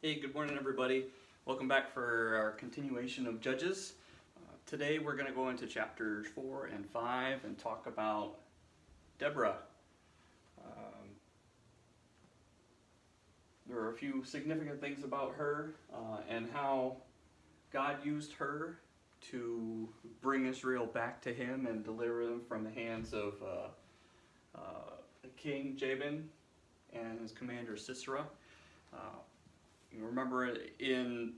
Hey, good morning everybody. Welcome back for our continuation of Judges. Today we're going to go into chapters 4 and 5 and talk about Deborah. There are a few significant things about her and how God used her to bring Israel back to Him and deliver them from the hands of King Jabin and his commander Sisera. You remember in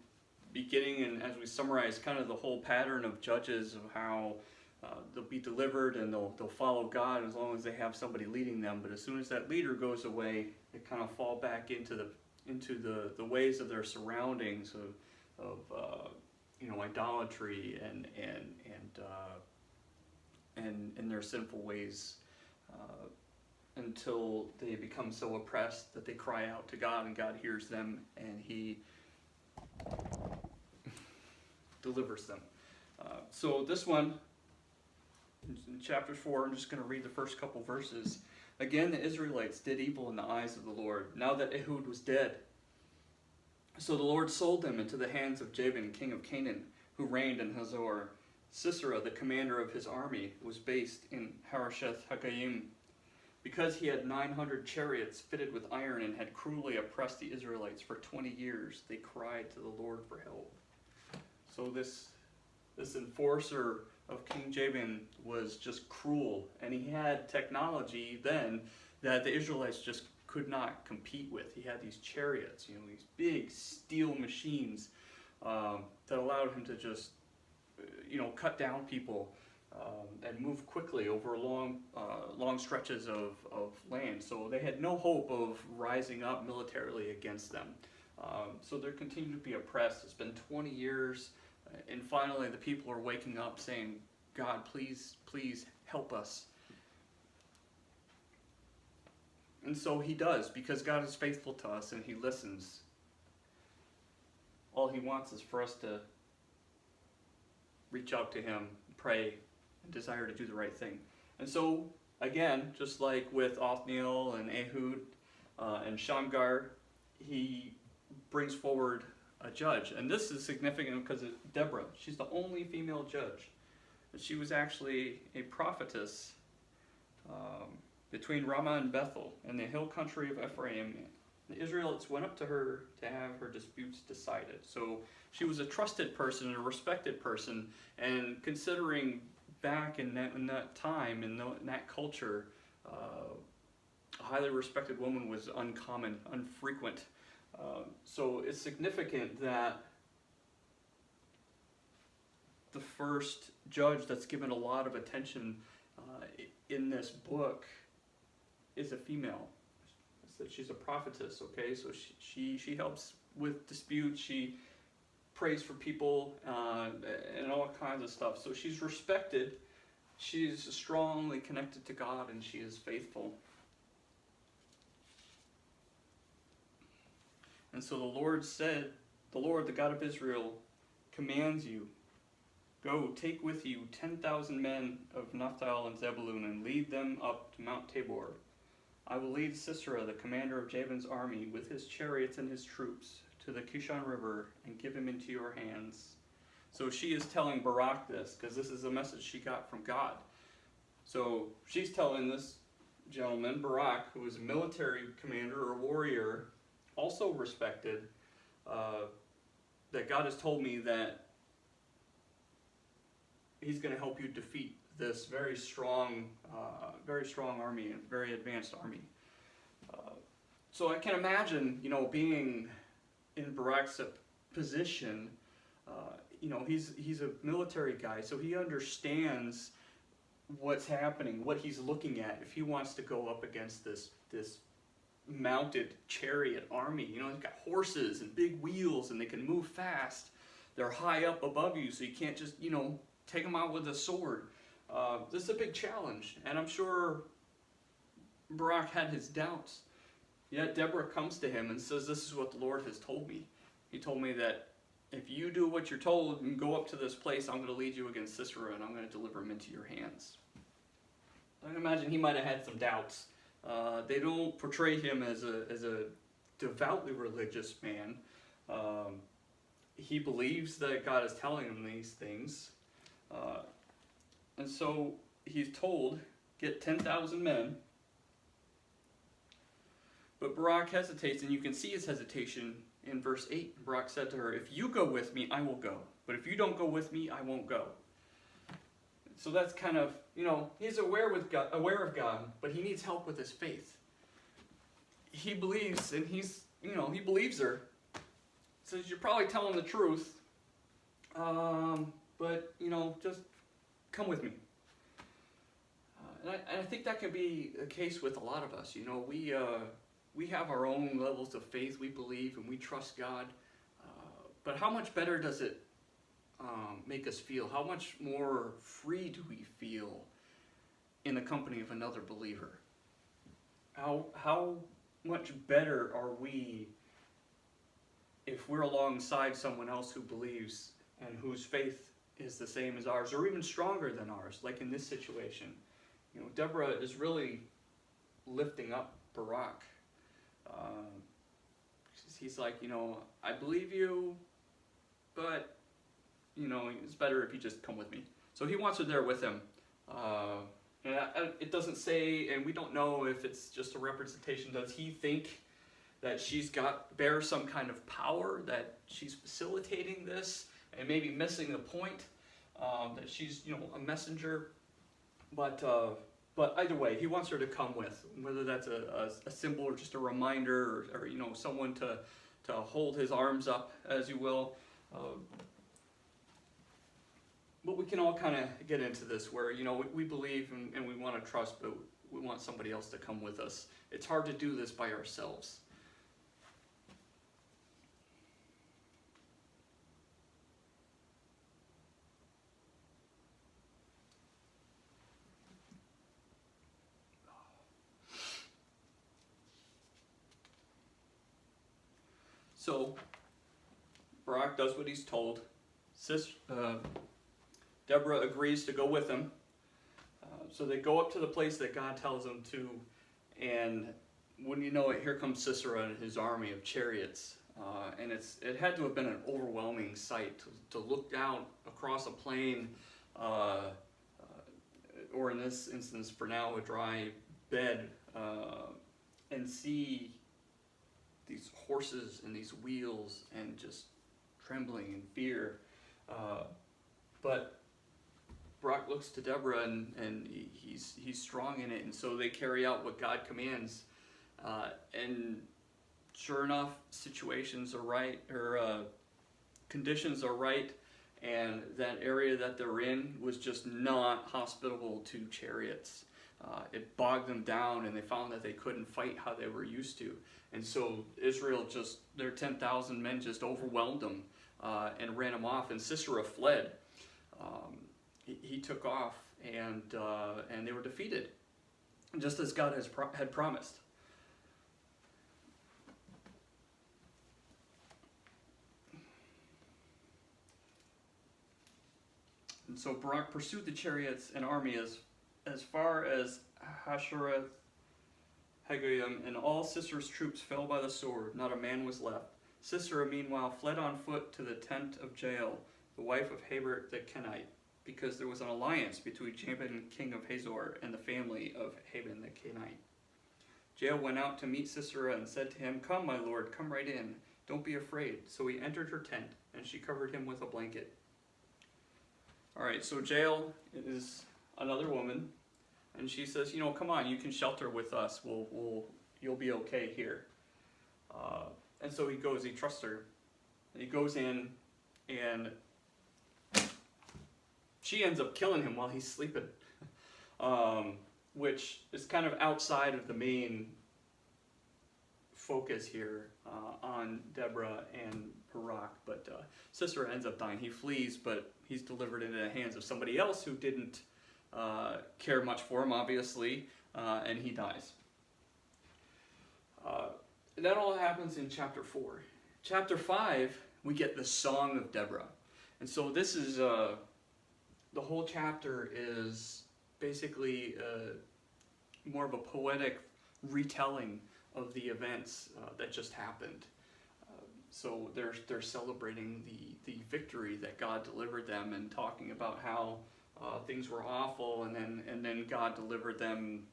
beginning, and as we summarize kind of the whole pattern of Judges of how they'll be delivered and they'll follow God as long as they have somebody leading them. But as soon as that leader goes away, they kind of fall back into the ways of their surroundings of idolatry and their sinful ways. Until they become so oppressed that they cry out to God, and God hears them and He delivers them. So this one, in chapter 4, I'm just going to read the first couple verses. Again, the Israelites did evil in the eyes of the Lord, now that Ehud was dead. So the Lord sold them into the hands of Jabin, king of Canaan, who reigned in Hazor. Sisera, the commander of his army, was based in Harosheth Haggayim. Because he had 900 chariots fitted with iron and had cruelly oppressed the Israelites for 20 years, they cried to the Lord for help. So this enforcer of King Jabin was just cruel, and he had technology then that the Israelites just could not compete with. He had these chariots, these big steel machines that allowed him to just, cut down people. And move quickly over long stretches of land. So they had no hope of rising up militarily against them. So they continue to be oppressed. It's been 20 years, and finally the people are waking up saying, God, please help us. And so He does, because God is faithful to us and He listens. All He wants is for us to reach out to Him, pray, and desire to do the right thing. And so, again, just like with Othniel and Ehud and Shamgar, He brings forward a judge. And this is significant because of Deborah. She's the only female judge. And she was actually a prophetess between Ramah and Bethel in the hill country of Ephraim. The Israelites went up to her to have her disputes decided. So she was a trusted person and a respected person, and considering back in that time, in that culture, a highly respected woman was uncommon, unfrequent. So it's significant that the first judge that's given a lot of attention in this book is a female. That she's a prophetess, okay? So she helps with disputes. She prays for people and all kinds of stuff. So she's respected. She's strongly connected to God, and she is faithful. And so the Lord said, the Lord, the God of Israel, commands you, go, take with you 10,000 men of Naphtali and Zebulun, and lead them up to Mount Tabor. I will lead Sisera, the commander of Jabin's army, with his chariots and his troops, to the Kishon River, and give him into your hands. So she is telling Barak this, because this is a message she got from God. So she's telling this gentleman, Barak, who is a military commander or warrior, also respected, that God has told me that He's going to help you defeat this very strong army, and very advanced army. So I can imagine, being in Barak's position. He's a military guy, so he understands what's happening, what he's looking at. If he wants to go up against this mounted chariot army, they've got horses and big wheels, and they can move fast. They're high up above you, so you can't just take them out with a sword. This is a big challenge, and I'm sure Barak had his doubts. Yet Deborah comes to him and says, this is what the Lord has told me. He told me that if you do what you're told and go up to this place, I'm going to lead you against Sisera, and I'm going to deliver him into your hands. I can imagine he might have had some doubts. They don't portray him as a devoutly religious man, He believes that God is telling him these things. And so he's told, get 10,000 men. But Barak hesitates, and you can see his hesitation in verse 8. Barak said to her, if you go with me, I will go. But if you don't go with me, I won't go. So that's kind of, he's aware of God, but he needs help with his faith. He believes, and he believes her. Says, you're probably telling the truth, but, just come with me. And I think that can be the case with a lot of us. We have our own levels of faith. We believe and we trust God. But how much better does it make us feel? How much more free do we feel in the company of another believer? How much better are we if we're alongside someone else who believes and whose faith is the same as ours, or even stronger than ours, like in this situation? Deborah is really lifting up Barak. He's like, I believe you, but, it's better if you just come with me. So he wants her there with him. And it doesn't say, and we don't know if it's just a representation. Does he think that she's bears some kind of power, that she's facilitating this, and maybe missing the point, that she's, a messenger? But either way, he wants her to come with, whether that's a symbol or just a reminder, or someone to hold his arms up, as you will. But we can all kind of get into this where, we believe and we want to trust, but we want somebody else to come with us. It's hard to do this by ourselves. So, Barak does what he's told. Deborah agrees to go with him. So they go up to the place that God tells them to, and wouldn't you know it, here comes Sisera and his army of chariots. And it had to have been an overwhelming sight to look down across a plain, or in this instance for now a dry bed, and see these horses and these wheels and just trembling in fear. But Barak looks to Deborah and he's strong in it, and so they carry out what God commands. And sure enough, situations are right, or conditions are right, and that area that they're in was just not hospitable to chariots. It bogged them down, and they found that they couldn't fight how they were used to. And so Israel their 10,000 men just overwhelmed them and ran them off, and Sisera fled. He took off, and they were defeated, just as God had promised. And so Barak pursued the chariots and army as far as Hashereth Hagoyim, and all Sisera's troops fell by the sword. Not a man was left. Sisera, meanwhile, fled on foot to the tent of Jael, the wife of Heber the Kenite, because there was an alliance between Jabin, king of Hazor, and the family of Haben the Kenite. Jael went out to meet Sisera and said to him, "Come, my lord, come right in. Don't be afraid." So he entered her tent, and she covered him with a blanket. All right, so Jael is another woman, and she says, come on, you can shelter with us. You'll be okay here. And so he goes, he trusts her. And he goes in, and she ends up killing him while he's sleeping, which is kind of outside of the main focus here on Deborah and Barak. But Sisera ends up dying. He flees, but he's delivered into the hands of somebody else who didn't care much for him, obviously, and he dies. That all happens in chapter 4. Chapter 5, we get the Song of Deborah. And so this is, the whole chapter is basically more of a poetic retelling of the events that just happened. So they're celebrating the victory that God delivered them, and talking about how things were awful, and then God delivered them,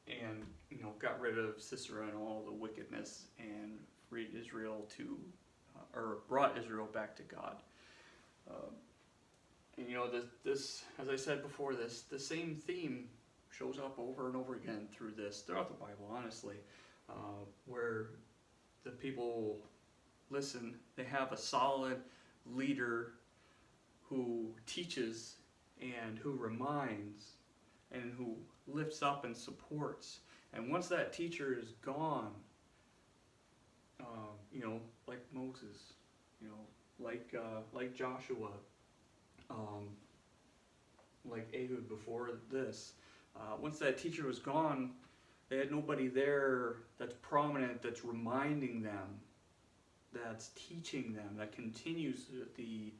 and got rid of Sisera and all the wickedness, and freed Israel or brought Israel back to God. And this, as I said before, the same theme shows up over and over again throughout the Bible, honestly, where the people listen. They have a solid leader who teaches and who reminds and who lifts up and supports. And once that teacher is gone, like Moses, like Joshua, like Ehud before this, once that teacher was gone, they had nobody there that's prominent, that's reminding them, that's teaching them, that continues the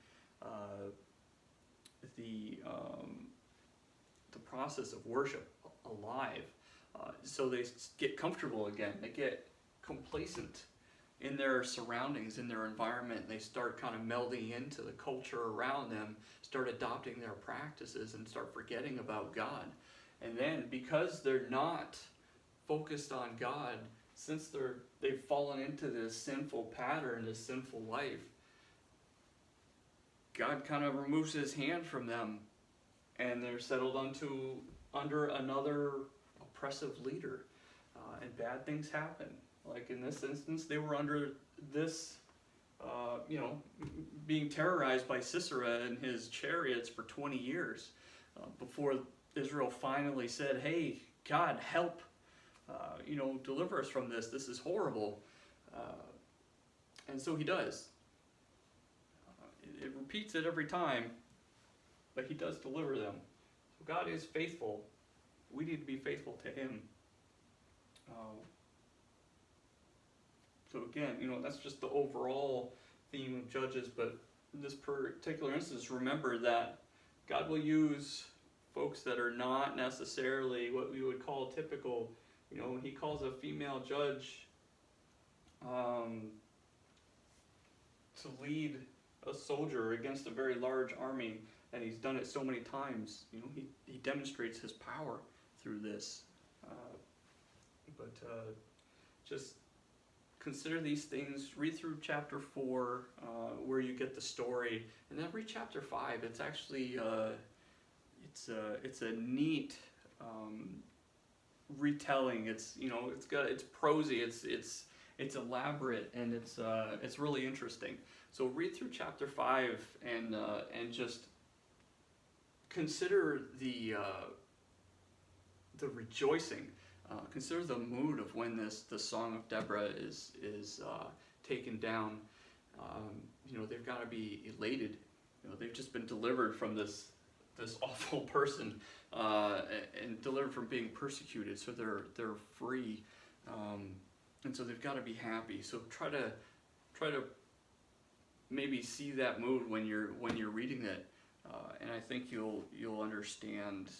process of worship alive. So they get comfortable again. They get complacent in their surroundings, in their environment. They start kind of melding into the culture around them, start adopting their practices, and start forgetting about God. And then, because they're not focused on God, since they've fallen into this sinful pattern, this sinful life, God kind of removes his hand from them, and they're settled under another oppressive leader, and bad things happen. Like in this instance, they were under this, being terrorized by Sisera and his chariots for 20 years before Israel finally said, "Hey, God, help! Deliver us from this. This is horrible." And so he does. It repeats it every time, but he does deliver them. So God is faithful. We need to be faithful to him. So again, that's just the overall theme of Judges, but in this particular instance, remember that God will use folks that are not necessarily what we would call typical. When he calls a female judge to lead a soldier against a very large army, and he's done it so many times, he demonstrates his power through this. But just consider these things. Read through chapter 4, where you get the story, and then read chapter 5. It's actually it's a neat retelling. It's prosy. It's elaborate, and it's really interesting. So read through chapter 5 and just consider the rejoicing. Consider the mood of when the Song of Deborah is taken down. They've got to be elated. They've just been delivered from this awful person, and delivered from being persecuted. So they're free, and so they've got to be happy. So try to maybe see that mood when you're reading it, and I think you'll understand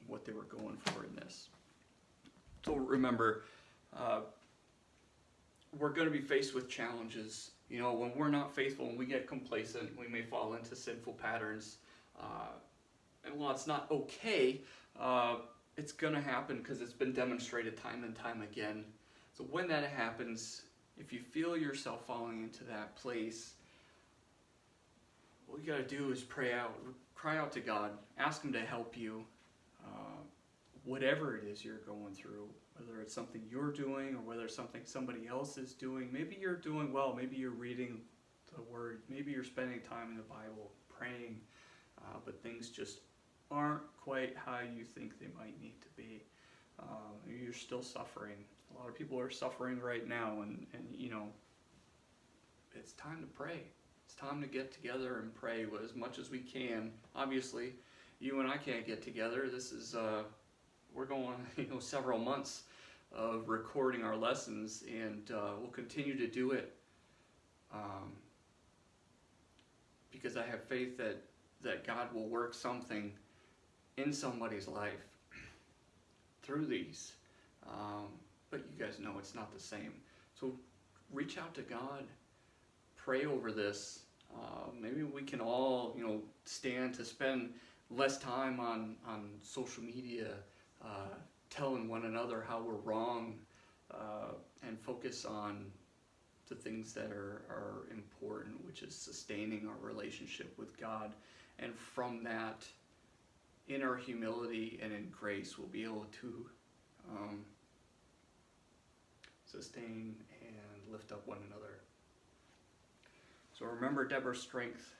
what they were going for in this. So remember, we're going to be faced with challenges. When we're not faithful and we get complacent, we may fall into sinful patterns. And while it's not okay, it's going to happen because it's been demonstrated time and time again. So when that happens, if you feel yourself falling into that place, all you got to do is cry out to God, ask him to help you. Whatever it is you're going through, whether it's something you're doing or whether it's something somebody else is doing. Maybe you're doing well, maybe you're reading the Word, maybe you're spending time in the Bible, praying, but things just aren't quite how you think they might need to be. You're still suffering. A lot of people are suffering right now, and it's time to pray. It's time to get together and pray as much as we can. Obviously, you and I can't get together. This is we're going several months of recording our lessons, and we'll continue to do it because I have faith that God will work something in somebody's life through these. But you guys know it's not the same. So reach out to God, pray over this. Maybe we can all, stand to spend less time on social media, telling one another how we're wrong, and focus on the things that are important, which is sustaining our relationship with God. And from that, in our humility and in grace, we'll be able to sustain and lift up one another. So remember Deborah's strength,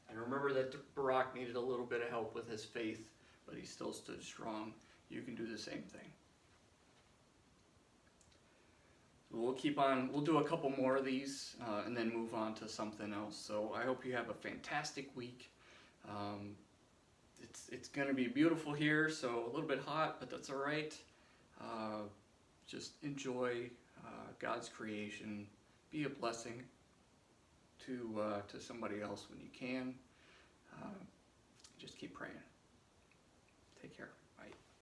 and remember that Barak needed a little bit of help with his faith, but he still stood strong. You can do the same thing. We'll keep on, we'll do a couple more of these and then move on to something else. So I hope you have a fantastic week. It's going to be beautiful here, so a little bit hot, but that's all right. Just enjoy God's creation. Be a blessing to somebody else when you can.